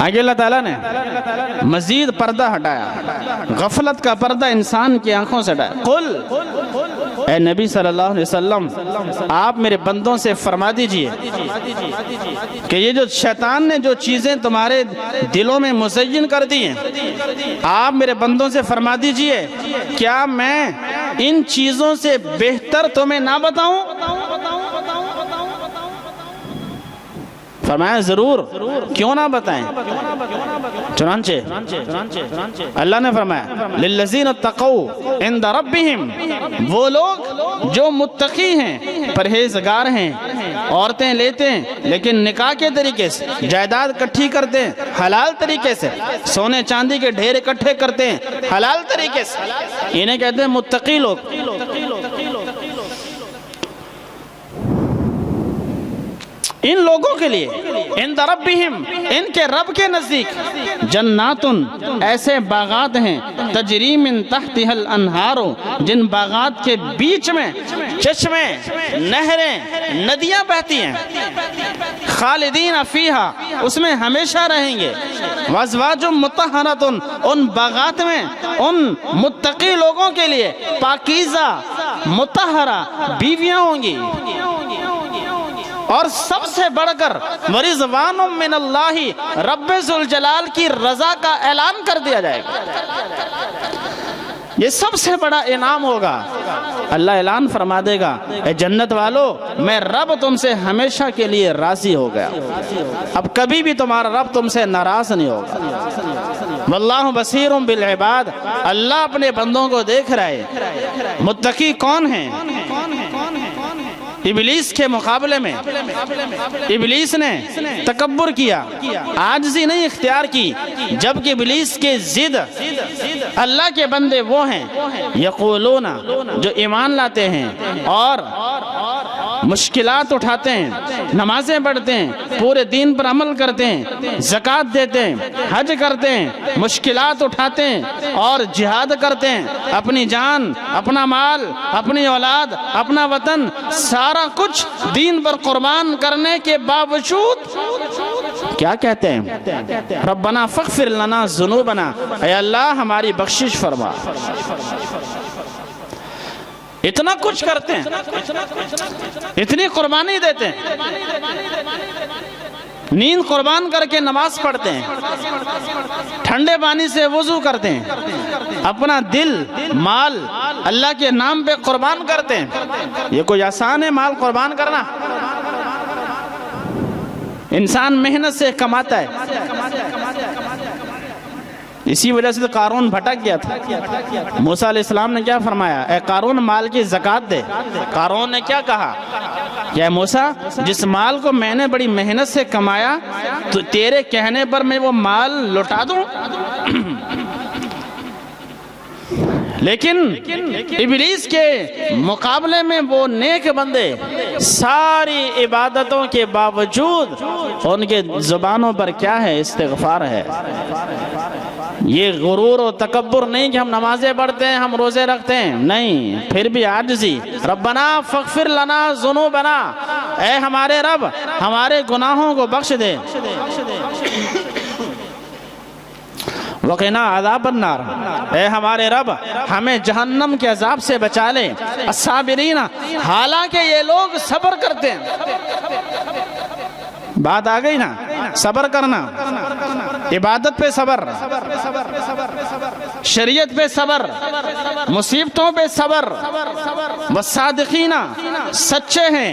آگے اللہ تعالیٰ نے مزید پردہ ہٹایا، غفلت کا پردہ انسان کی آنکھوں سے ہٹایا۔ قل، اے نبی صلی اللہ علیہ وسلم، آپ میرے بندوں سے فرما دیجئے کہ یہ جو شیطان نے جو چیزیں تمہارے دلوں میں مزین کر دی ہیں، آپ میرے بندوں سے فرما دیجئے کیا میں ان چیزوں سے بہتر تمہیں نہ بتاؤں؟ فرمایا ضرور، کیوں نہ بتائیں۔ چنانچہ اللہ نے فرمایا للذین اتقوا عند ربہم، وہ لوگ جو متقی ہیں، پرہیزگار ہیں، عورتیں لیتے ہیں لیکن نکاح کے طریقے سے، جائیداد اکٹھی کرتے ہیں حلال طریقے سے، سونے چاندی کے ڈھیر اکٹھے کرتے ہیں حلال طریقے سے، انہیں کہتے ہیں متقی لوگ۔ ان لوگوں کے لیے عند ربہم، ان کے رب کے نزدیک، جناتن، ایسے باغات ہیں، تجری من تحتها الانہار، جن باغات کے بیچ میں چشمے، نہریں، ندیاں بہتی ہیں، خالدین فیہا، اس میں ہمیشہ رہیں گے، وازواج مطہرۃ، ان باغات میں ان متقی لوگوں کے لیے پاکیزہ مطہرہ بیویاں ہوں گی، اور سب سے بڑھ کر ورضوان من اللہ، رب ذوالجلال کی رضا کا اعلان کر دیا جائے گا۔ یہ سب سے بڑا انعام ہوگا۔ اللہ اعلان فرما دے گا، اے جنت والو، میں رب تم سے ہمیشہ کے لیے راضی ہو گیا، اب کبھی بھی تمہارا رب تم سے ناراض نہیں ہوگا۔ واللہ بصیر بالعباد، اللہ اپنے بندوں کو دیکھ رہا ہے۔ متقی کون ہیں؟ ابلیس کے مقابلے میں ابلیس نے تکبر کیا، عاجزی نہیں اختیار کی، جبکہ ابلیس کے ضد اللہ کے بندے وہ ہیں یقولون، جو ایمان لاتے ہیں اور مشکلات اٹھاتے ہیں، نمازیں پڑھتے ہیں، پورے دین پر عمل کرتے ہیں، زکوٰۃ دیتے ہیں، حج کرتے ہیں، مشکلات اٹھاتے ہیں اور جہاد کرتے ہیں، اپنی جان، اپنا مال، اپنی اولاد، اپنا وطن، سارا کچھ دین پر قربان کرنے کے باوجود کیا کہتے ہیں؟ ربنا فاغفر لنا ذنوبنا، اے اللہ ہماری بخشش فرما۔ اتنا کچھ کرتے ہیں، اتنی قربانی دیتے ہیں، نیند قربان کر کے نماز پڑھتے ہیں، ٹھنڈے پانی سے وضو کرتے ہیں، اپنا دل، مال اللہ کے نام پہ قربان کرتے ہیں۔ یہ کوئی آسان ہے مال قربان کرنا؟ انسان محنت سے کماتا ہے، اسی وجہ سے تو قارون بھٹک گیا تھا۔ موسیٰ علیہ السلام نے کیا فرمایا؟ اے قارون مال کی زکوٰۃ دے۔ قارون نے کیا کہا کہ اے موسیٰ، جس مال کو میں نے بڑی محنت سے کمایا تو تیرے کہنے پر میں وہ مال لوٹا دوں؟ لیکن ابلیس کے مقابلے میں وہ نیک بندے ساری عبادتوں کے باوجود ان کے زبانوں پر کیا ہے؟ استغفار ہے۔ یہ غرور و تکبر نہیں کہ ہم نمازیں پڑھتے ہیں، ہم روزے رکھتے ہیں، نہیں، پھر بھی عاجزی۔ ربنا فاغفر لنا ذنوبنا، اے ہمارے رب ہمارے گناہوں کو بخش دے۔ وقنا عذاب النار، اے ہمارے رب ہمیں جہنم کے عذاب سے بچا لے۔ الصابرین، حالانکہ یہ لوگ صبر کرتے ہیں۔ بات آ گئی نا، صبر کرنا، عبادت پہ صبر، شریعت پہ صبر، مصیبتوں پہ صبر۔ والصادقین، سچے ہیں،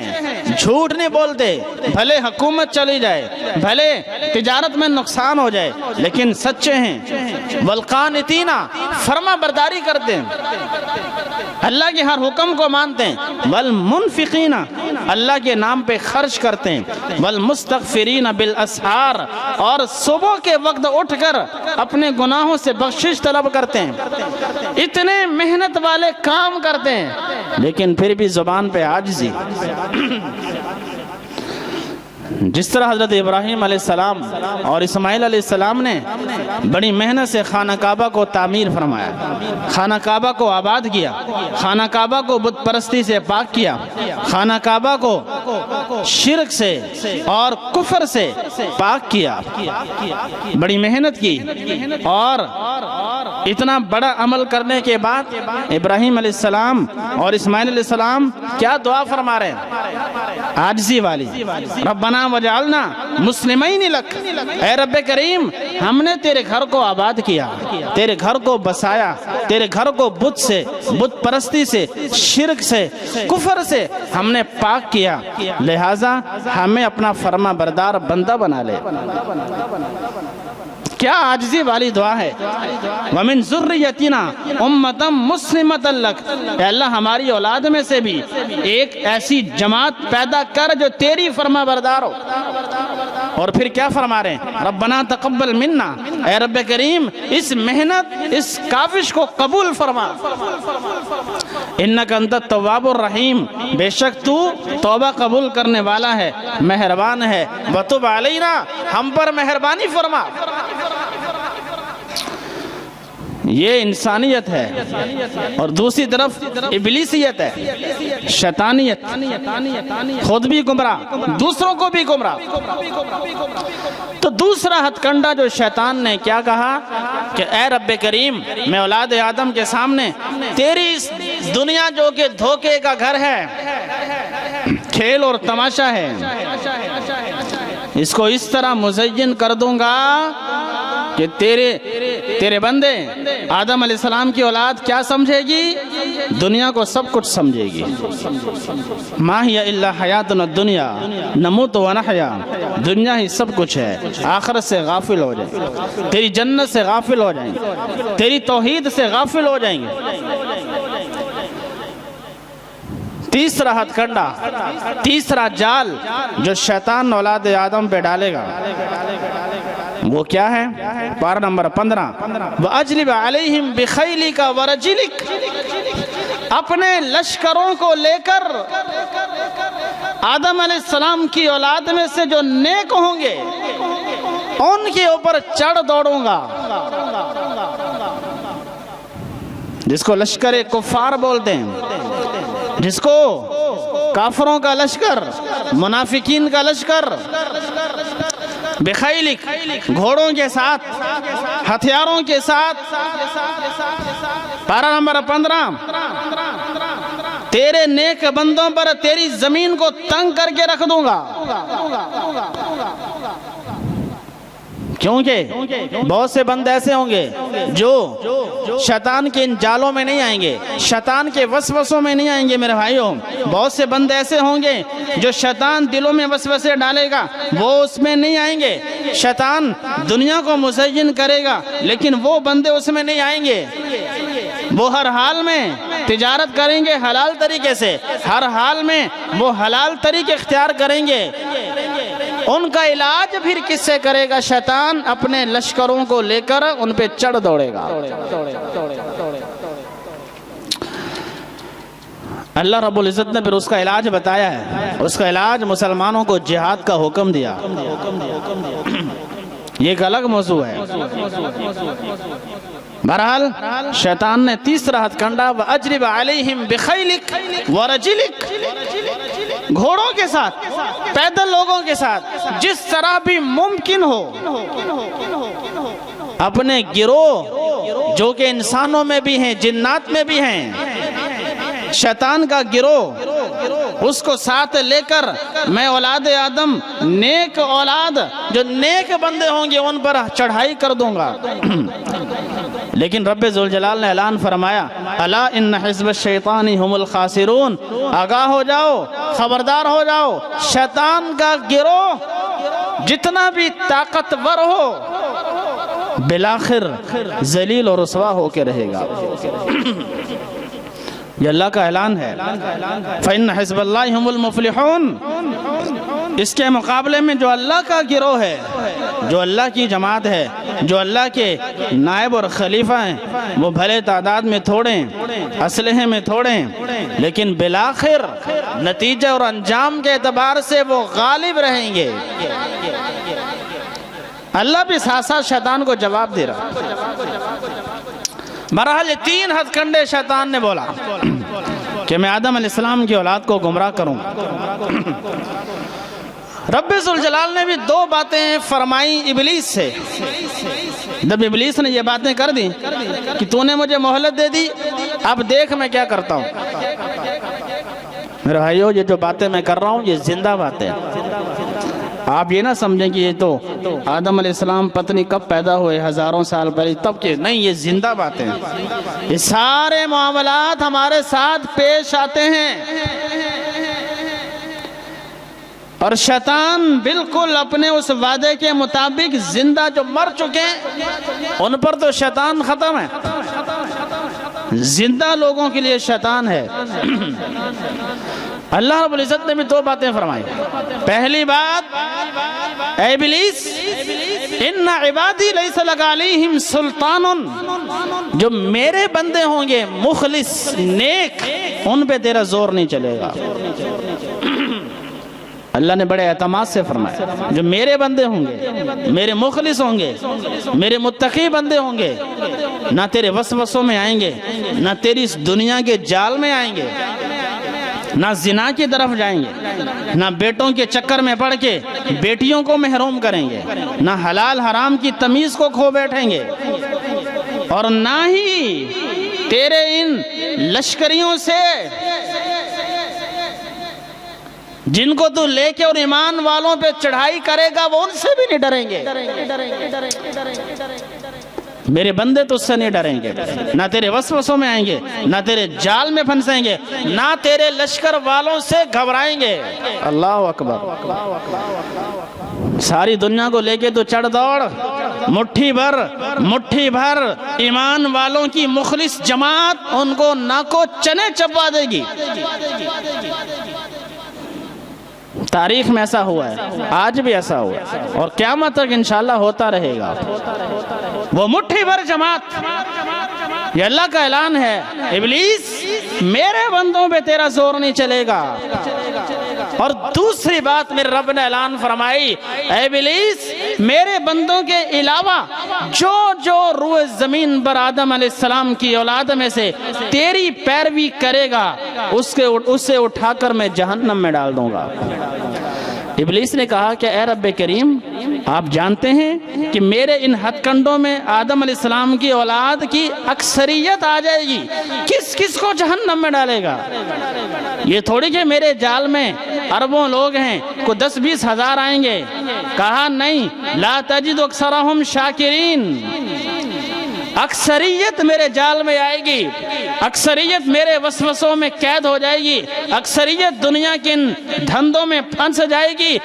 جھوٹ نہیں بولتے، بھلے حکومت چلی جائے، بھلے تجارت میں نقصان ہو جائے، لیکن سچے ہیں۔ والقانتین، فرما برداری کرتے ہیں، اللہ کے ہر حکم کو مانتے ہیں۔ والمنفقین، اللہ کے نام پہ خرچ کرتے ہیں۔ والمستغفرین بالاسحار، اور صبح کے وقت اٹھ کر اپنے گناہوں سے بخشش طلب کرتے ہیں۔ اتنے محنت والے کام کرتے ہیں لیکن پھر بھی زبان پہ عاجزی۔ جس طرح حضرت ابراہیم علیہ السلام اور اسماعیل علیہ السلام نے بڑی محنت سے خانہ کعبہ کو تعمیر فرمایا، خانہ کعبہ کو آباد کیا، خانہ کعبہ کو بت پرستی سے پاک کیا، خانہ کعبہ کو شرک سے اور کفر سے پاک کیا، بڑی محنت کی، اور اتنا بڑا عمل کرنے کے بعد ابراہیم علیہ السلام اور اسماعیل علیہ السلام کیا دعا فرما رہے ہیں؟ عاجزی والی، ربنا وجعلنا مسلمین لک، اے رب کریم ہم نے تیرے گھر کو آباد کیا، تیرے گھر کو بسایا، تیرے گھر کو بت سے، بت پرستی سے، شرک سے، کفر سے ہم نے پاک کیا، لہٰذا ہمیں اپنا فرما بردار بندہ بنا لے۔ کیا عاجزی والی دعا ہے۔ وَمِن ذُرِّيَّتِنَا أُمَّةً مُسْلِمَةً لَكَ، اے اللہ ہماری اولاد میں سے بھی ایک ایسی جماعت پیدا کر جو تیری فرما بردار ہو۔ اور پھر کیا فرما رہے ہیں؟ ربنا تقبل منا، اے رب کریم اس محنت، اس کاوش کو قبول فرما، انک انت التواب الرحیم، بے شک تو توبہ قبول کرنے والا ہے، مہربان ہے، وتب علینا، ہم پر مہربانی فرما۔ یہ انسانیت ہے، اور دوسری طرف ابلیسیت ہے، شیطانیت، خود بھی گمراہ، دوسروں کو بھی گمراہ۔ تو دوسرا ہتھ کنڈا جو شیطان نے کیا کہا کہ اے رب کریم میں اولاد آدم کے سامنے تیری اس دنیا جو کہ دھوکے کا گھر ہے، کھیل اور تماشا ہے، اس کو اس طرح مزین کر دوں گا کہ تیرے بندے آدم علیہ السلام کی اولاد کیا سمجھے گی؟ دنیا کو سب کچھ سمجھے گی۔ ما ہی الا حیاتنا الدنیا نموت و نحیا، دنیا ہی سب کچھ ہے، آخرت سے غافل ہو جائیں، تیری جنت سے غافل ہو جائیں گے، تیری توحید سے غافل ہو جائیں گے۔ تیسرا ہتھ کنڈا، تیسرا جال جو شیطان اولاد آدم پہ ڈالے گا وہ کیا ہے؟ پارہ نمبر 15، وَأَجْلِبْ عَلَيْهِمْ بِخَيْلِكَ وَرَجِلِكَ، اپنے لشکروں کو لے کر آدم علیہ السلام کی اولاد میں سے جو نیک ہوں گے ان کے اوپر چڑھ دوڑوں گا، جس کو لشکر کفار بولتے ہیں، جس کو کافروں کا لشکر، منافقین کا لشکر، بخیلک، گھوڑوں کے ساتھ، ہتھیاروں کے ساتھ۔ پارہ نمبر 15، تیرے نیک بندوں پر تیری زمین کو تنگ کر کے رکھ دوں گا، کیونکہ بہت سے بندے ایسے ہوں گے جو شیطان کے ان جالوں میں نہیں آئیں گے، شیطان کے وسوسوں میں نہیں آئیں گے میرے بھائیوں۔ بہت سے بندے ایسے ہوں گے جو شیطان دلوں میں وسوسے ڈالے گا، وہ اس میں نہیں آئیں گے۔ شیطان دنیا کو مزین کرے گا لیکن وہ بندے اس میں نہیں آئیں گے۔ وہ ہر حال میں تجارت کریں گے حلال طریقے سے، ہر حال میں وہ حلال طریقے اختیار کریں گے۔ ان کا علاج پھر کس سے کرے گا؟ شیطان اپنے لشکروں کو لے کر ان پہ چڑھ دوڑے گا۔ اللہ رب العزت نے پھر اس کا علاج بتایا ہے، اس کا علاج مسلمانوں کو جہاد کا حکم دیا۔ یہ ایک الگ موضوع ہے۔ بہرحال شیطان نے تیسرا ہتھ کنڈا، وَأَجْلِبْ عَلَيْهِمْ بِخَيْلِكَ وَرَجِلِكَ، گھوڑوں کے ساتھ، پیدل لوگوں کے ساتھ، جس طرح بھی ممکن ہو اپنے گروہ جو کہ انسانوں میں بھی ہیں، جنات میں بھی ہیں، شیطان کا گروہ، اس کو ساتھ لے کر میں اولاد آدم، نیک اولاد جو نیک بندے ہوں گے ان پر چڑھائی کر دوں گا۔ لیکن رب ذوالجلال نے اعلان فرمایا، الا ان حزب الشیطان هم الخاسرون، آگاہ ہو جاؤ، خبردار ہو جاؤ، شیطان کا گروہ جتنا بھی طاقتور ہو بالآخر ذلیل اور رسوا ہو کے رہے گا۔ یہ اللہ کا اعلان ہے، فَإِنَّ حِزْبَ اللَّهِ هُمُ الْمُفْلِحُونَ۔ اس کے مقابلے میں جو اللہ کا گروہ ہے، جو اللہ کی جماعت ہے، جو اللہ کے نائب اور خلیفہ ہیں، وہ بھلے تعداد میں تھوڑے ہیں، اسلحے میں تھوڑے ہیں، لیکن بالآخر نتیجہ اور انجام کے اعتبار سے وہ غالب رہیں گے۔ اللہ بھی ساتھ ساتھ شیطان کو جواب دے رہا۔ بہرحال یہ 3 ہتھ کنڈے شیطان نے بولا کہ میں آدم علیہ السلام کی اولاد کو گمراہ کروں۔ رب ذوالجلال نے بھی 2 باتیں فرمائی ابلیس سے۔ جب ابلیس نے یہ باتیں کر دی کہ تو نے مجھے مہلت دے دی، اب دیکھ میں کیا کرتا ہوں۔ میرے بھائیو، یہ جو باتیں میں کر رہا ہوں یہ زندہ باتیں ہیں۔ آپ یہ نہ سمجھیں کہ یہ تو آدم علیہ السلام پتنی کب پیدا ہوئے، ہزاروں سال پہلے تب کے، نہیں، یہ زندہ باتیں ہیں۔ یہ سارے معاملات ہمارے ساتھ پیش آتے ہیں، اور شیطان بالکل اپنے اس وعدے کے مطابق زندہ جو مر چکے ہیں ان پر تو شیطان ختم ہے، زندہ لوگوں کے لیے شیطان ہے۔ اللہ رب العزت نے بھی 2 باتیں فرمائی۔ پہلی بات، اے ابلیس، ان عبادی لیس لک علیہم سلطان، جو میرے بندے ہوں گے مخلص نیک، ان پہ تیرا زور نہیں چلے گا۔ اللہ نے بڑے اعتماد سے فرمایا، جو میرے بندے ہوں گے، میرے مخلص ہوں گے، میرے متقی بندے ہوں گے، نہ تیرے وسوسوں میں آئیں گے، نہ تیری اس دنیا کے جال میں آئیں گے، نہ زنا کی طرف جائیں گے، نہ بیٹوں کے چکر میں پڑ کے بیٹیوں کو محروم کریں گے، نہ حلال حرام کی تمیز کو کھو بیٹھیں گے، اور نہ ہی تیرے ان لشکریوں سے جن کو تو لے کے اور ایمان والوں پہ چڑھائی کرے گا، وہ ان سے بھی نہیں ڈریں گے۔ میرے بندے تو اس سے نہیں ڈریں گے، نہ تیرے وسوسوں میں آئیں گے، نہ تیرے جال میں پھنسیں گے، نہ تیرے لشکر والوں سے گھبرائیں گے۔ اللہ اکبر۔ ساری دنیا کو لے کے تو چڑھ دوڑ، مٹھی بھر ایمان والوں کی مخلص جماعت ان کو ناکو چنے چبا دے گی۔ تاریخ میں ایسا ہوا ہے، آج بھی ایسا ہوا ہے، اور قیامت تک انشاءاللہ ہوتا رہے گا۔ وہ مٹھی بھر جماعت، یہ اللہ کا اعلان ہے، ابلیس میرے بندوں پہ تیرا زور نہیں چلے گا۔ اور دوسری بات میرے رب نے اعلان فرمائی، اے ابلیس میرے بندوں کے علاوہ جو روح زمین پر آدم علیہ السلام کی اولاد میں سے تیری پیروی کرے گا، اسے اٹھا کر میں جہنم میں ڈال دوں گا۔ ابلیس نے کہا کہ اے رب کریم، آپ جانتے ہیں کہ میرے ان ہتھ کنڈوں میں آدم علیہ السلام کی اولاد کی اکثریت آ جائے گی، کس کو جہنم میں ڈالے گا؟ یہ تھوڑی کہ میرے جال میں اربوں لوگ ہیں، کوئی 10-20 ہزار آئیں گے۔ کہا نہیں، لا تجد اکثرہم شاکرین، اکثریت میرے جال میں آئے گی، اکثریت میرے وسوسوں میں قید ہو جائے گی، اکثریت دنیا کے ان دھندوں میں پھنس جائے گی،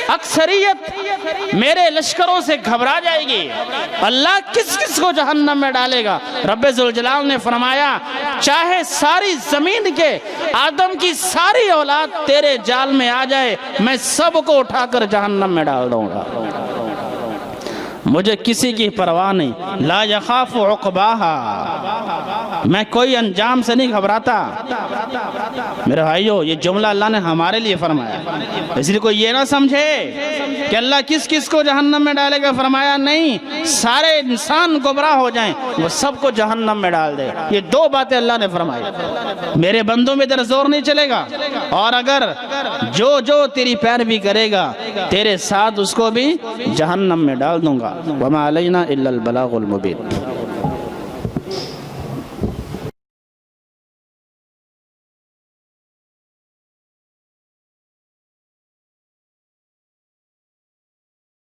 اکثریت میرے لشکروں سے گھبرا جائے گی۔ اللہ کس کو جہنم میں ڈالے گا؟ رب ذوالجلال نے فرمایا، چاہے ساری زمین کے آدم کی ساری اولاد تیرے جال میں آ جائے، میں سب کو اٹھا کر جہنم میں ڈال دوں گا۔ مجھے کسی کی پرواہ نہیں، لا یخاف عقباہا، میں کوئی انجام سے نہیں گھبراتا۔ میرے بھائیو، یہ جملہ اللہ نے ہمارے لیے فرمایا، اس لیے کوئی یہ نہ سمجھے کہ اللہ کس کو جہنم میں ڈالے گا۔ فرمایا نہیں، سارے انسان گمراہ ہو جائیں وہ سب کو جہنم میں ڈال دے۔ یہ 2 باتیں اللہ نے فرمائی، میرے بندوں میں تیرا زور نہیں چلے گا، اور اگر جو تیری پیروی کرے گا تیرے ساتھ اس کو بھی جہنم میں ڈال دوں گا۔ وما علینا الا البلاغ المبین۔